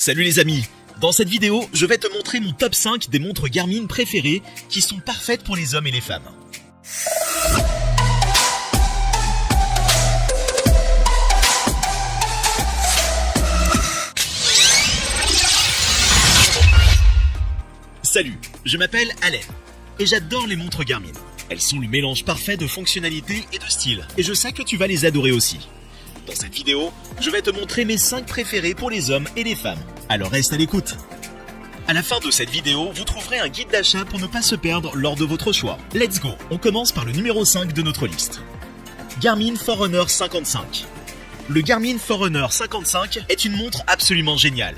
Salut les amis. Dans cette vidéo, je vais te montrer mon top 5 des montres Garmin préférées qui sont parfaites pour les hommes et les femmes. Salut, je m'appelle Alain et j'adore les montres Garmin. Elles sont le mélange parfait de fonctionnalité et de style et je sais que tu vas les adorer aussi. Dans cette vidéo, je vais te montrer mes 5 préférés pour les hommes et les femmes. Alors reste à l'écoute. À la fin de cette vidéo, vous trouverez un guide d'achat pour ne pas se perdre lors de votre choix. Let's go. On commence par le numéro 5 de notre liste. Garmin Forerunner 55. Le Garmin Forerunner 55 est une montre absolument géniale.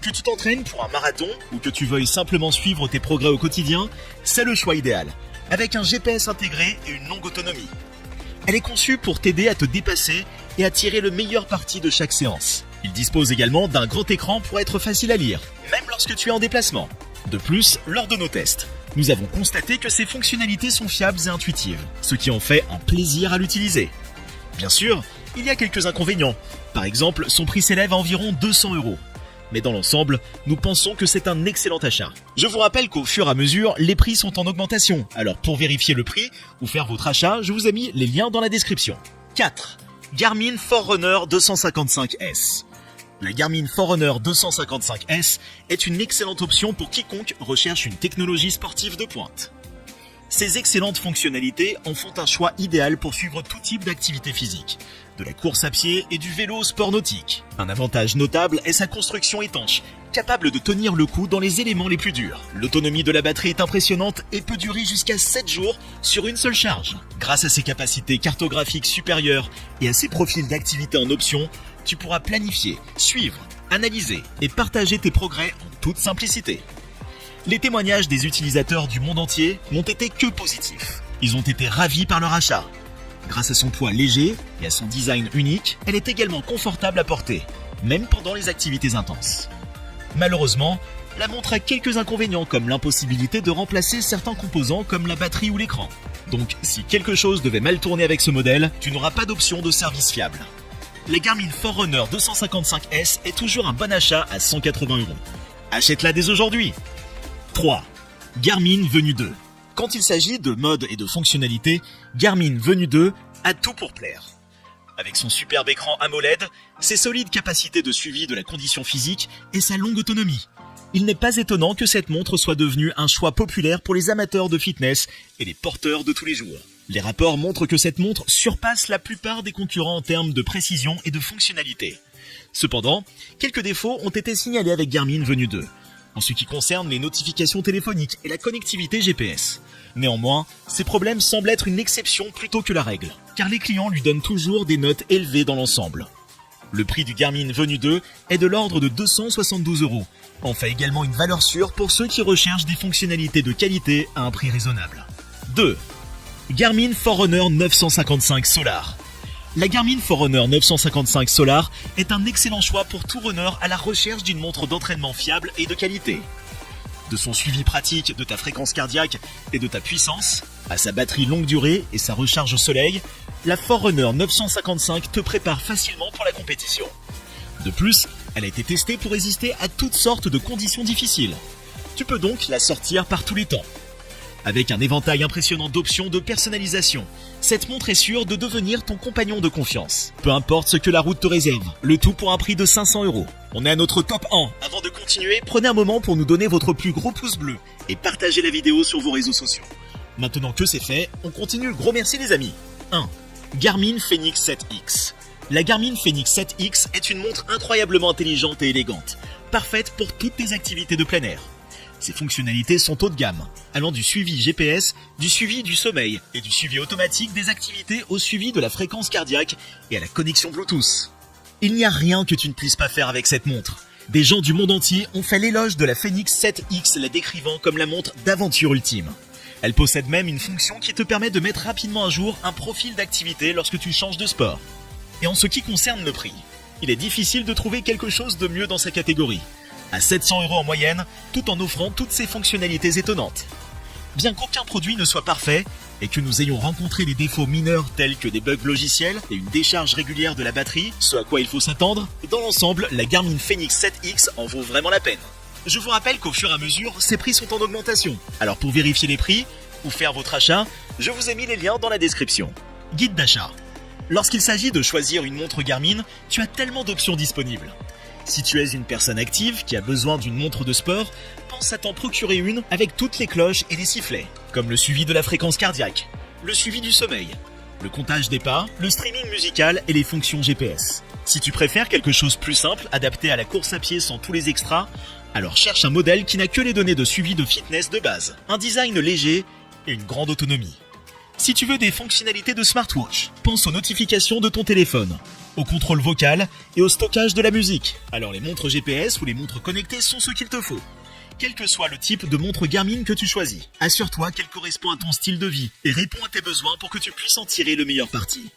Que tu t'entraînes pour un marathon ou que tu veuilles simplement suivre tes progrès au quotidien, c'est le choix idéal. Avec un GPS intégré et une longue autonomie. Elle est conçue pour t'aider à te dépasser et à tirer le meilleur parti de chaque séance. Il dispose également d'un grand écran pour être facile à lire, même lorsque tu es en déplacement. De plus, lors de nos tests, nous avons constaté que ses fonctionnalités sont fiables et intuitives, ce qui en fait un plaisir à l'utiliser. Bien sûr, il y a quelques inconvénients. Par exemple, son prix s'élève à environ 200 €. Mais dans l'ensemble, nous pensons que c'est un excellent achat. Je vous rappelle qu'au fur et à mesure, les prix sont en augmentation. Alors pour vérifier le prix ou faire votre achat, je vous ai mis les liens dans la description. 4. Garmin Forerunner 255S. La Garmin Forerunner 255S est une excellente option pour quiconque recherche une technologie sportive de pointe. Ces excellentes fonctionnalités en font un choix idéal pour suivre tout type d'activité physique, de la course à pied et du vélo au sport nautique. Un avantage notable est sa construction étanche, capable de tenir le coup dans les éléments les plus durs. L'autonomie de la batterie est impressionnante et peut durer jusqu'à 7 jours sur une seule charge. Grâce à ses capacités cartographiques supérieures et à ses profils d'activité en option, tu pourras planifier, suivre, analyser et partager tes progrès en toute simplicité. Les témoignages des utilisateurs du monde entier n'ont été que positifs. Ils ont été ravis par leur achat. Grâce à son poids léger et à son design unique, elle est également confortable à porter, même pendant les activités intenses. Malheureusement, la montre a quelques inconvénients comme l'impossibilité de remplacer certains composants comme la batterie ou l'écran. Donc si quelque chose devait mal tourner avec ce modèle, tu n'auras pas d'option de service fiable. La Garmin Forerunner 255S est toujours un bon achat à 180 €. Achète-la dès aujourd'hui. 3. Garmin Venue 2. Quand il s'agit de mode et de fonctionnalité, Garmin Venue 2 a tout pour plaire. Avec son superbe écran AMOLED, ses solides capacités de suivi de la condition physique et sa longue autonomie, il n'est pas étonnant que cette montre soit devenue un choix populaire pour les amateurs de fitness et les porteurs de tous les jours. Les rapports montrent que cette montre surpasse la plupart des concurrents en termes de précision et de fonctionnalité. Cependant, quelques défauts ont été signalés avec Garmin Venue 2. En ce qui concerne les notifications téléphoniques et la connectivité GPS. Néanmoins, ces problèmes semblent être une exception plutôt que la règle, car les clients lui donnent toujours des notes élevées dans l'ensemble. Le prix du Garmin Venue 2 est de l'ordre de 272 €. En fait également une valeur sûre pour ceux qui recherchent des fonctionnalités de qualité à un prix raisonnable. 2. Garmin Forerunner 955 Solar. La Garmin Forerunner 955 Solar est un excellent choix pour tout runner à la recherche d'une montre d'entraînement fiable et de qualité. De son suivi pratique de ta fréquence cardiaque et de ta puissance, à sa batterie longue durée et sa recharge au soleil, la Forerunner 955 te prépare facilement pour la compétition. De plus, elle a été testée pour résister à toutes sortes de conditions difficiles. Tu peux donc la sortir par tous les temps. Avec un éventail impressionnant d'options de personnalisation, cette montre est sûre de devenir ton compagnon de confiance. Peu importe ce que la route te réserve, le tout pour un prix de 500 €. On est à notre top 1. Avant de continuer, prenez un moment pour nous donner votre plus gros pouce bleu et partagez la vidéo sur vos réseaux sociaux. Maintenant que c'est fait, on continue. Gros merci les amis. 1. Garmin Fenix 7X. La Garmin Fenix 7X est une montre incroyablement intelligente et élégante, parfaite pour toutes tes activités de plein air. Ses fonctionnalités sont haut de gamme, allant du suivi GPS, du suivi du sommeil et du suivi automatique des activités au suivi de la fréquence cardiaque et à la connexion Bluetooth. Il n'y a rien que tu ne puisses pas faire avec cette montre. Des gens du monde entier ont fait l'éloge de la Fenix 7X, la décrivant comme la montre d'aventure ultime. Elle possède même une fonction qui te permet de mettre rapidement à jour un profil d'activité lorsque tu changes de sport. Et en ce qui concerne le prix, il est difficile de trouver quelque chose de mieux dans sa catégorie. À 700 € en moyenne, tout en offrant toutes ces fonctionnalités étonnantes. Bien qu'aucun produit ne soit parfait et que nous ayons rencontré des défauts mineurs tels que des bugs logiciels et une décharge régulière de la batterie, ce à quoi il faut s'attendre, dans l'ensemble, la Garmin Fenix 7X en vaut vraiment la peine. Je vous rappelle qu'au fur et à mesure, ces prix sont en augmentation. Alors pour vérifier les prix ou faire votre achat, je vous ai mis les liens dans la description. Guide d'achat. Lorsqu'il s'agit de choisir une montre Garmin, tu as tellement d'options disponibles. Si tu es une personne active qui a besoin d'une montre de sport, pense à t'en procurer une avec toutes les cloches et les sifflets, comme le suivi de la fréquence cardiaque, le suivi du sommeil, le comptage des pas, le streaming musical et les fonctions GPS. Si tu préfères quelque chose plus simple, adapté à la course à pied sans tous les extras, alors cherche un modèle qui n'a que les données de suivi de fitness de base, un design léger et une grande autonomie. Si tu veux des fonctionnalités de smartwatch, pense aux notifications de ton téléphone, au contrôle vocal et au stockage de la musique. Alors les montres GPS ou les montres connectées sont ce qu'il te faut. Quel que soit le type de montre Garmin que tu choisis, assure-toi qu'elle correspond à ton style de vie et répond à tes besoins pour que tu puisses en tirer le meilleur parti.